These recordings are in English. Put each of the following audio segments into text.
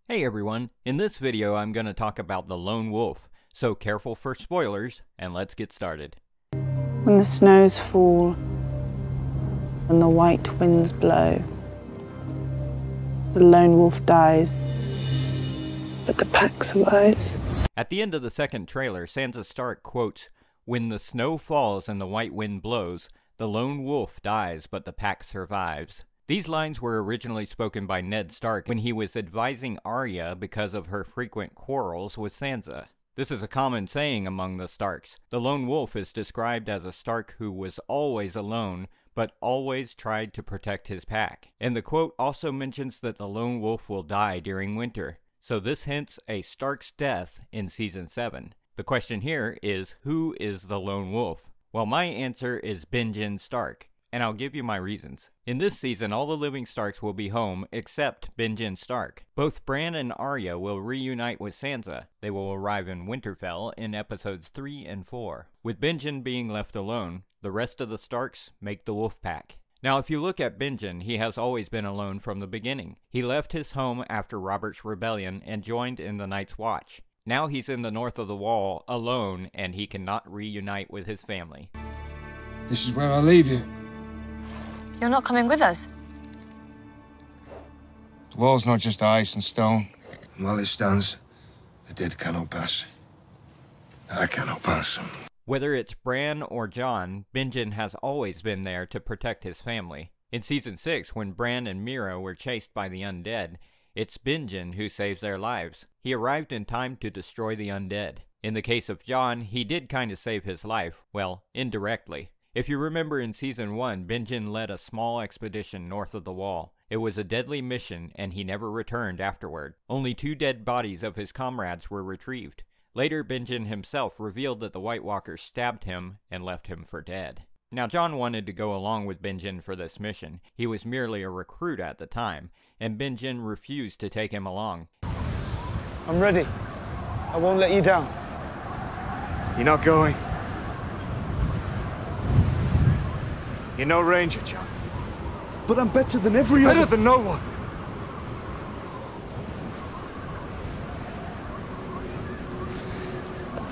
Hey everyone, in this video I'm going to talk about the lone wolf, so careful for spoilers, and let's get started. When the snows fall and the white winds blow, the lone wolf dies, but the pack survives. At the end of the second trailer, Sansa Stark quotes, "When the snow falls and the white wind blows, the lone wolf dies, but the pack survives." These lines were originally spoken by Ned Stark when he was advising Arya because of her frequent quarrels with Sansa. This is a common saying among the Starks. The lone wolf is described as a Stark who was always alone, but always tried to protect his pack. And the quote also mentions that the lone wolf will die during winter. So this hints a Stark's death in Season 7. The question here is, who is the lone wolf? Well, my answer is Benjen Stark, and I'll give you my reasons. In this season, all the living Starks will be home except Benjen Stark. Both Bran and Arya will reunite with Sansa. They will arrive in Winterfell in episodes 3 and 4. With Benjen being left alone, the rest of the Starks make the wolf pack. Now, if you look at Benjen, he has always been alone from the beginning. He left his home after Robert's rebellion and joined in the Night's Watch. Now he's in the north of the Wall, alone, and he cannot reunite with his family. This is where I leave you. You're not coming with us? The wall's not just ice and stone. And while it stands, the dead cannot pass. I cannot pass. Whether it's Bran or Jon, Benjen has always been there to protect his family. In Season 6, when Bran and Meera were chased by the undead, it's Benjen who saves their lives. He arrived in time to destroy the undead. In the case of Jon, he did kinda save his life, well, indirectly. If you remember in Season 1, Benjen led a small expedition north of the Wall. It was a deadly mission, and he never returned afterward. Only 2 dead bodies of his comrades were retrieved. Later, Benjen himself revealed that the White Walkers stabbed him and left him for dead. Now, Jon wanted to go along with Benjen for this mission. He was merely a recruit at the time, and Benjen refused to take him along. I'm ready. I won't let you down. You're not going. You're no ranger, Jon. But I'm better than every other. Better than no one.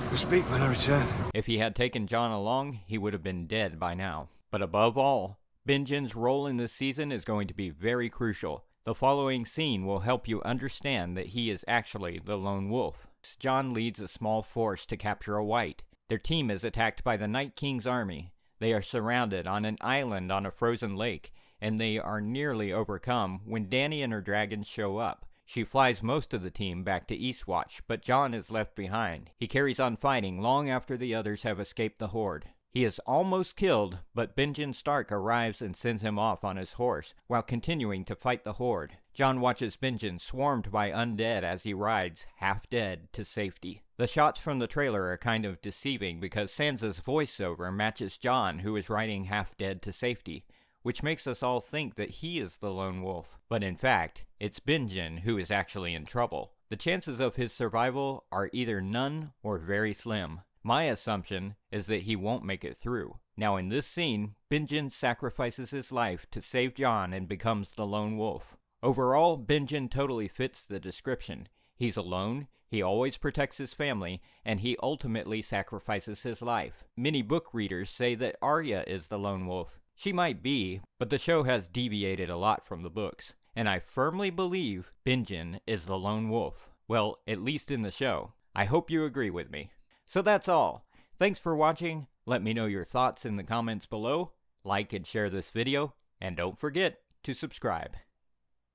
We'll speak when I return. If he had taken Jon along, he would have been dead by now. But above all, Benjen's role in this season is going to be very crucial. The following scene will help you understand that he is actually the lone wolf. Jon leads a small force to capture a white. Their team is attacked by the Night King's army. They are surrounded on an island on a frozen lake, and they are nearly overcome when Dany and her dragons show up. She flies most of the team back to Eastwatch, but Jon is left behind. He carries on fighting long after the others have escaped the horde. He is almost killed, but Benjen Stark arrives and sends him off on his horse, while continuing to fight the horde. Jon watches Benjen swarmed by undead as he rides, half dead, to safety. The shots from the trailer are kind of deceiving because Sansa's voiceover matches Jon, who is riding half dead to safety, which makes us all think that he is the lone wolf. But in fact, it's Benjen who is actually in trouble. The chances of his survival are either none or very slim. My assumption is that he won't make it through. Now in this scene, Benjen sacrifices his life to save Jon and becomes the lone wolf. Overall, Benjen totally fits the description. He's alone, he always protects his family, and he ultimately sacrifices his life. Many book readers say that Arya is the lone wolf. She might be, but the show has deviated a lot from the books. And I firmly believe Benjen is the lone wolf. Well, at least in the show. I hope you agree with me. So that's all. Thanks for watching. Let me know your thoughts in the comments below. Like and share this video. And don't forget to subscribe.